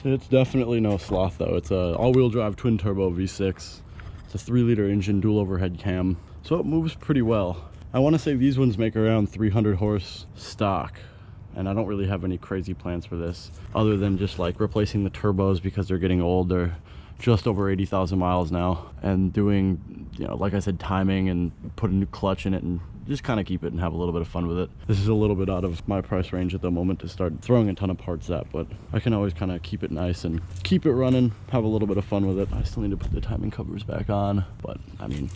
It's definitely no sloth though. It's a all-wheel drive twin turbo V6. It's a 3-liter engine, dual overhead cam, so it moves pretty well. I want to say these ones make around 300 horse stock, and I don't really have any crazy plans for this other than just like replacing the turbos because they're getting old. They're just over 80,000 miles now, and doing, you know, like I said, timing and put a new clutch in it and just kind of keep it and have a little bit of fun with it. This is a little bit out of my price range at the moment to start throwing a ton of parts at, but I can always kind of keep it nice and keep it running, have a little bit of fun with it. I still need to put the timing covers back on, but I mean,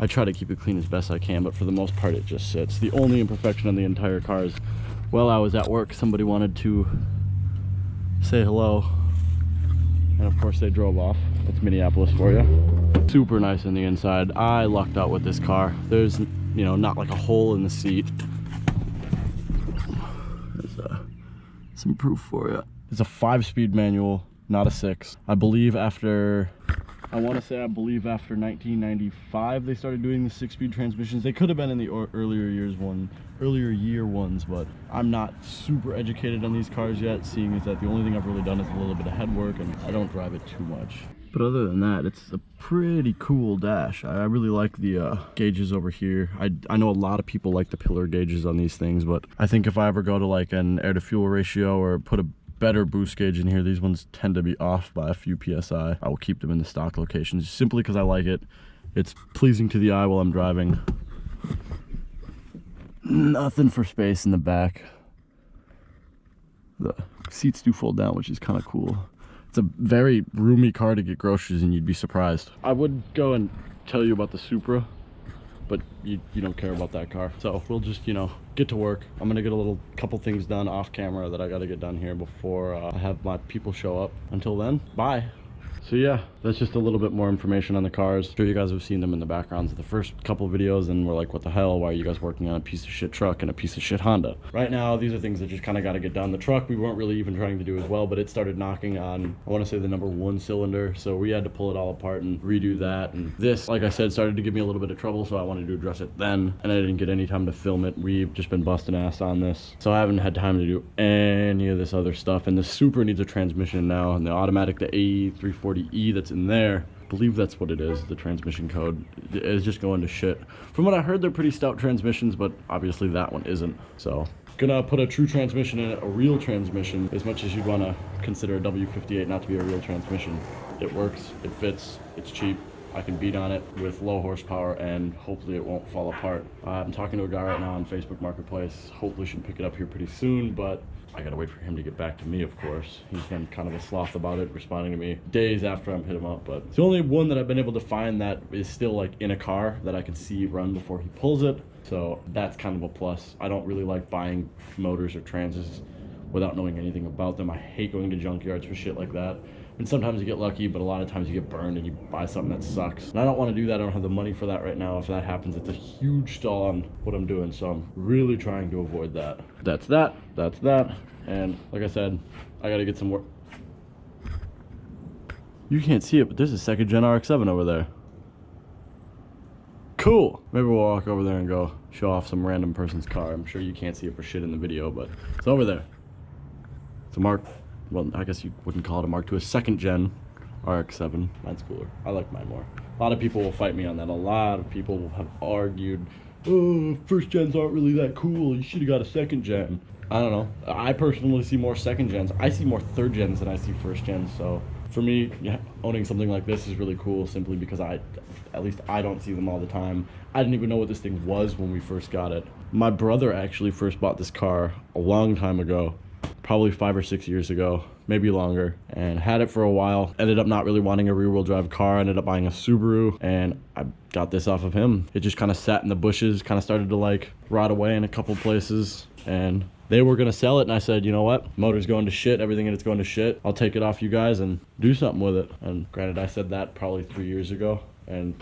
I try to keep it clean as best I can, but for the most part it just sits. The only imperfection on the entire car is while I was at work, somebody wanted to say hello, and of course they drove off. That's Minneapolis for you. Super nice on the inside. I lucked out with this car. There's, you know, not like a hole in the seat. There's some proof for you. It's a 5-speed manual, not a 6. I believe after 1995 they started doing the 6-speed transmissions. They could have been in the earlier year ones, but I'm not super educated on these cars yet, seeing as that the only thing I've really done is a little bit of head work and I don't drive it too much. But other than that, it's a pretty cool dash. I really like the gauges over here. I know a lot of people like the pillar gauges on these things, but I think if I ever go to like an air to fuel ratio or put a better boost gauge in here, these ones tend to be off by a few PSI. I will keep them in the stock locations simply because I like it. It's pleasing to the eye while I'm driving. Nothing for space in the back. The seats do fold down, which is kind of cool. It's a very roomy car to get groceries in, you'd be surprised. I would go and tell you about the Supra, but you don't care about that car. So we'll just, you know, get to work. I'm gonna get a couple things done off camera that I gotta get done here before I have my people show up. Until then, bye. So yeah, that's just a little bit more information on the cars. I'm sure you guys have seen them in the backgrounds of the first couple of videos and we're like, what the hell, why are you guys working on a piece of shit truck and a piece of shit Honda? Right now, these are things that just kind of got to get done. The truck, we weren't really even trying to do as well, but it started knocking on, I want to say, the #1 cylinder. So we had to pull it all apart and redo that. And this, like I said, started to give me a little bit of trouble, so I wanted to address it then. And I didn't get any time to film it. We've just been busting ass on this. So I haven't had time to do any of this other stuff. And the Supra needs a transmission now, and the automatic, the A340E that's in there, I believe that's what it is, the transmission code is just going to shit. From what I heard, they're pretty stout transmissions, but obviously that one isn't. So gonna put a true transmission in it, a real transmission, as much as you'd want to consider a W58 not to be a real transmission. It works, it fits, it's cheap. I can beat on it with low horsepower and hopefully it won't fall apart. I'm talking to a guy right now on Facebook Marketplace. Hopefully should pick it up here pretty soon, but I gotta wait for him to get back to me, of course. He's been kind of a sloth about it, responding to me days after I've hit him up, but it's the only one that I've been able to find that is still like in a car that I can see run before he pulls it. So that's kind of a plus. I don't really like buying motors or transes without knowing anything about them. I hate going to junkyards for shit like that. And sometimes you get lucky, but a lot of times you get burned and you buy something that sucks. And I don't want to do that. I don't have the money for that right now. If that happens, it's a huge stall on what I'm doing. So I'm really trying to avoid that. That's that. That's that. And like I said, I got to get some work. You can't see it, but there's a 2nd gen RX-7 over there. Cool. Maybe we'll walk over there and go show off some random person's car. I'm sure you can't see it for shit in the video, but it's over there. It's a Mark. Well, I guess you wouldn't call it a Mark II, a 2nd gen RX-7. Mine's cooler. I like mine more. A lot of people will fight me on that. A lot of people have argued, oh, 1st gens aren't really that cool. You should have got a 2nd gen. I don't know. I personally see more 2nd gens. I see more 3rd gens than I see 1st gens. So for me, yeah, owning something like this is really cool simply because at least I don't see them all the time. I didn't even know what this thing was when we first got it. My brother actually first bought this car a long time ago. Probably 5 or 6 years ago, maybe longer, and had it for a while. Ended up not really wanting a rear-wheel drive car, ended up buying a Subaru, and I got this off of him. It just kind of sat in the bushes, kind of started to like rot away in a couple places, and they were gonna sell it, and I said, you know what, motor's going to shit, everything in it's going to shit. I'll take it off you guys and do something with it. And granted, I said that probably 3 years ago, and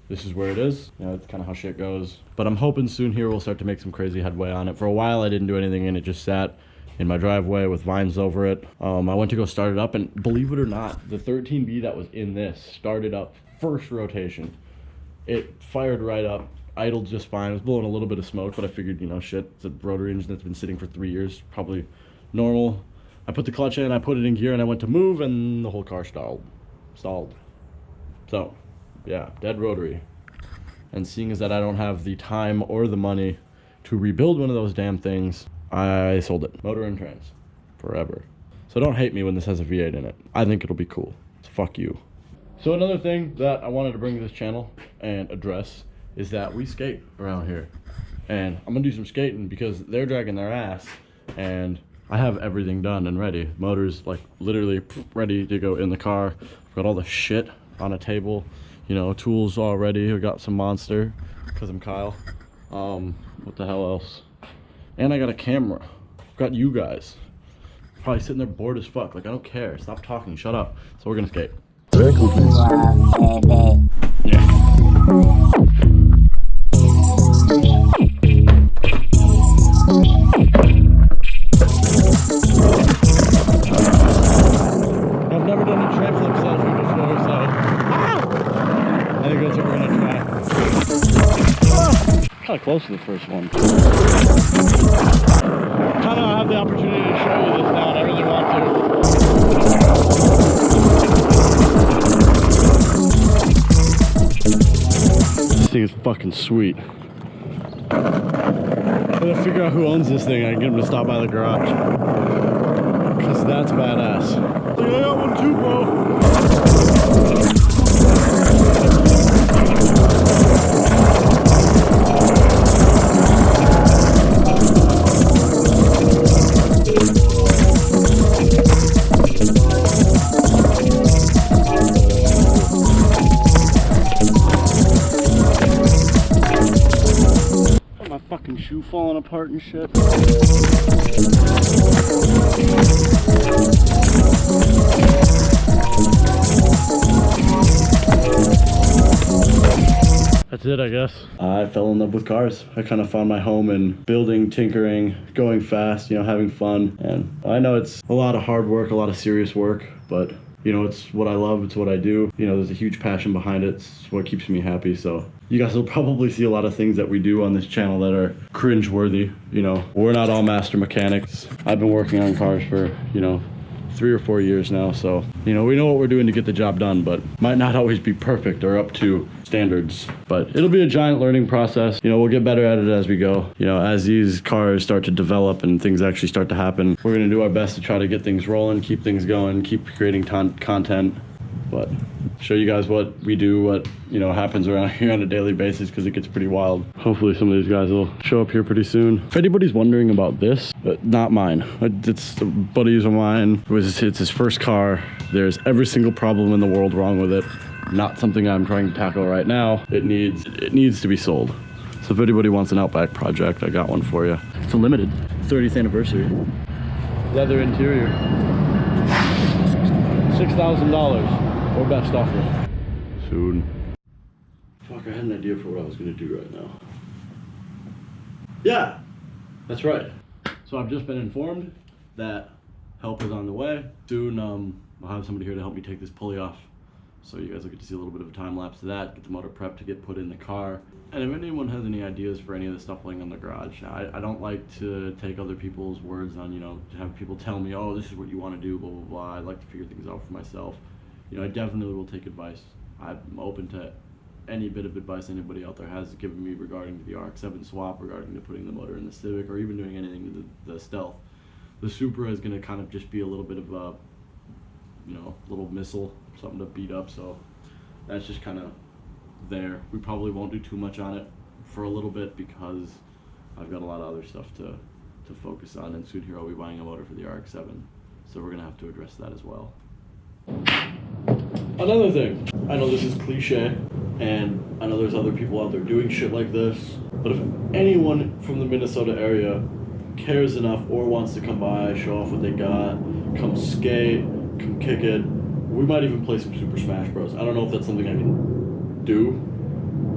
this is where it is. You know, it's kind of how shit goes. But I'm hoping soon here we'll start to make some crazy headway on it. For a while, I didn't do anything, and it just sat in my driveway with vines over it. I went to go start it up, and believe it or not, the 13B that was in this started up first rotation. It fired right up, idled just fine. It was blowing a little bit of smoke, but I figured, you know, shit, it's a rotary engine that's been sitting for 3 years, probably normal. I put the clutch in, I put it in gear, and I went to move, and the whole car stalled. So, yeah, dead rotary. And seeing as that I don't have the time or the money to rebuild one of those damn things, I sold it. Motor and trans. Forever. So don't hate me when this has a V8 in it. I think it'll be cool. So fuck you. So another thing that I wanted to bring to this channel and address is that we skate around here. And I'm gonna do some skating because they're dragging their ass, and I have everything done and ready. Motor's like literally ready to go in the car. I've got all the shit on a table, you know, tools all ready. I got some Monster because I'm Kyle. What the hell else? And I got a camera. I've got you guys. Probably sitting there bored as fuck. Like, I don't care. Stop talking. Shut up. So we're gonna skate. Yeah. I've never done a tray flip selfie before, so I think that's what we're gonna try. Kind of close to the first one. Kind of have the opportunity to show you this now, and I really want to. This thing is fucking sweet. I gotta figure out who owns this thing. I can get him to stop by the garage. Cause that's badass. Dude, I got one too, bro. My fucking shoe falling apart and shit. That's it, I guess. I fell in love with cars. I kind of found my home in building, tinkering, going fast, you know, having fun. And I know it's a lot of hard work, a lot of serious work, but you know, it's what I love, it's what I do. You know, there's a huge passion behind it. It's what keeps me happy. So you guys will probably see a lot of things that we do on this channel that are cringe-worthy. You know, we're not all master mechanics. I've been working on cars for, you know, 3 or 4 years now. So, you know, we know what we're doing to get the job done, but might not always be perfect or up to standards. But it'll be a giant learning process. You know, we'll get better at it as we go. You know, as these cars start to develop and things actually start to happen, we're going to do our best to try to get things rolling, keep things going, keep creating content, but show you guys what we do, what, you know, happens around here on a daily basis, because it gets pretty wild. Hopefully some of these guys will show up here pretty soon. If anybody's wondering about this, not mine. It's a buddy's of mine. It's his first car. There's every single problem in the world wrong with it. Not something I'm trying to tackle right now. It needs to be sold. So if anybody wants an Outback project, I got one for you. It's a limited 30th anniversary. Leather interior. $6,000 or best offer. Soon. Fuck, I had an idea for what I was gonna do right now. Yeah, that's right. So I've just been informed that help is on the way. Soon, I'll have somebody here to help me take this pulley off. So you guys will get to see a little bit of a time lapse of that, get the motor prep to get put in the car. And if anyone has any ideas for any of the stuff laying on the garage, I don't like to take other people's words on, you know, to have people tell me, oh, this is what you want to do, blah, blah, blah. I like to figure things out for myself. You know, I definitely will take advice. I'm open to any bit of advice anybody out there has given me regarding the RX-7 swap, regarding to putting the motor in the Civic, or even doing anything to the Stealth. The Supra is going to kind of just be a little bit of a, you know, little missile, something to beat up, so that's just kind of there. We probably won't do too much on it for a little bit because I've got a lot of other stuff to focus on, and soon here I'll be buying a motor for the RX-7, so we're going to have to address that as well. Another thing, I know this is cliche, and I know there's other people out there doing shit like this, but if anyone from the Minnesota area cares enough or wants to come by, show off what they got, come skate, come kick it, we might even play some Super Smash Bros. I don't know if that's something I can do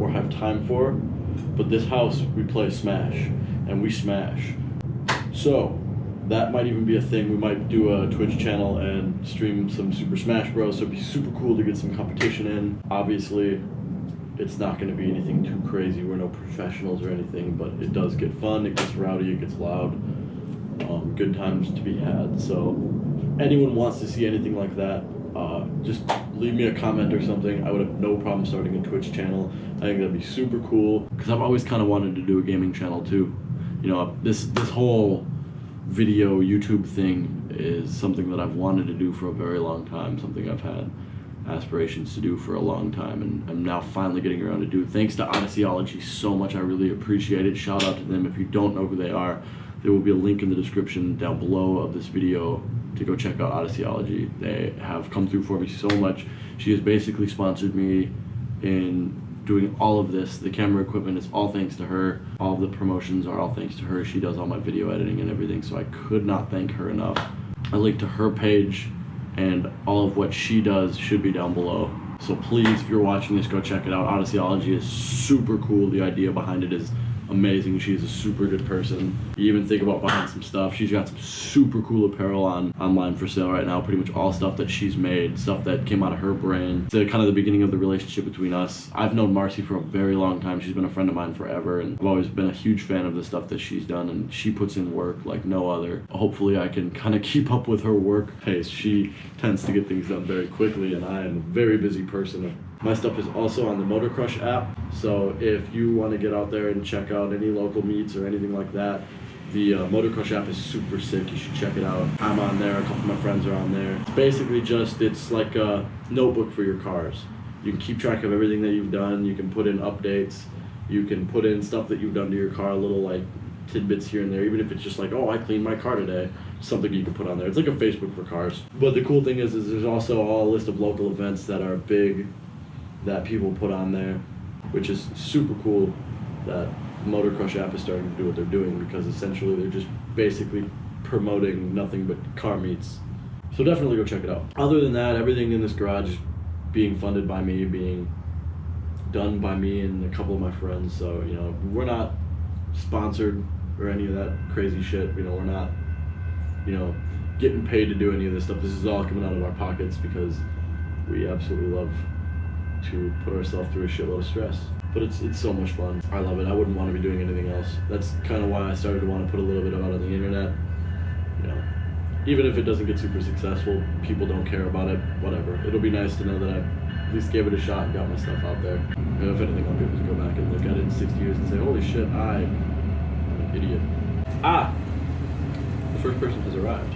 or have time for, but this house, we play Smash, and we smash. So that might even be a thing. We might do a Twitch channel and stream some Super Smash Bros. So it'd be super cool to get some competition in. Obviously, it's not going to be anything too crazy. We're no professionals or anything, but it does get fun. It gets rowdy. It gets loud. good times to be had. So if anyone wants to see anything like that, just leave me a comment or something. I would have no problem starting a Twitch channel. I think that'd be super cool, because I've always kind of wanted to do a gaming channel too. You know, this whole video YouTube thing is something that I've wanted to do for a very long time, something I've had aspirations to do for a long time, and I'm now finally getting around to do it. Thanks to Odysseyology so much. I really appreciate it. Shout out to them. If you don't know who they are, there will be a link in the description down below of this video to go check out Odysseyology. They have come through for me so much. She has basically sponsored me in doing all of this. The camera equipment is all thanks to her. All of the promotions are all thanks to her. She does all my video editing and everything, so I could not thank her enough. A link to her page and all of what she does should be down below. So please, if you're watching this, go check it out. Odysseyology is super cool. The idea behind it is amazing. She's a super good person. You even think about buying some stuff. She's got some super cool apparel online for sale right now. Pretty much all stuff that she's made, stuff that came out of her brand. It's kind of the beginning of the relationship between us. I've known Marcy for a very long time. She's been a friend of mine forever, and I've always been a huge fan of the stuff that she's done, and she puts in work like no other. Hopefully I can kind of keep up with her work pace. She tends to get things done very quickly, and I am a very busy person. My stuff is also on the Motor Crush app, so if you want to get out there and check out any local meets or anything like that, the Motor Crush app is super sick. You should check it out. I'm on there, a couple of my friends are on there. It's basically it's like a notebook for your cars. You can keep track of everything that you've done. You can put in updates. You can put in stuff that you've done to your car, little like tidbits here and there, even if it's just like, oh, I cleaned my car today. Something you can put on there. It's like a Facebook for cars. But the cool thing is there's also a list of local events that are big that people put on there, which is super cool that Motor Crush app is starting to do what they're doing, because essentially they're just basically promoting nothing but car meets. So definitely go check it out. Other than that, everything in this garage is being funded by me, being done by me and a couple of my friends. So, you know, we're not sponsored or any of that crazy shit. You know, we're not, you know, getting paid to do any of this stuff. This is all coming out of our pockets because we absolutely love to put ourselves through a shitload of stress. But it's so much fun. I love it. I wouldn't want to be doing anything else. That's kind of why I started to want to put a little bit out on the internet. You know, even if it doesn't get super successful, people don't care about it, whatever. It'll be nice to know that I at least gave it a shot and got my stuff out there. And if anything, I'll be able to go back and look at it in 60 years and say, holy shit, I'm an idiot. Ah! The first person has arrived.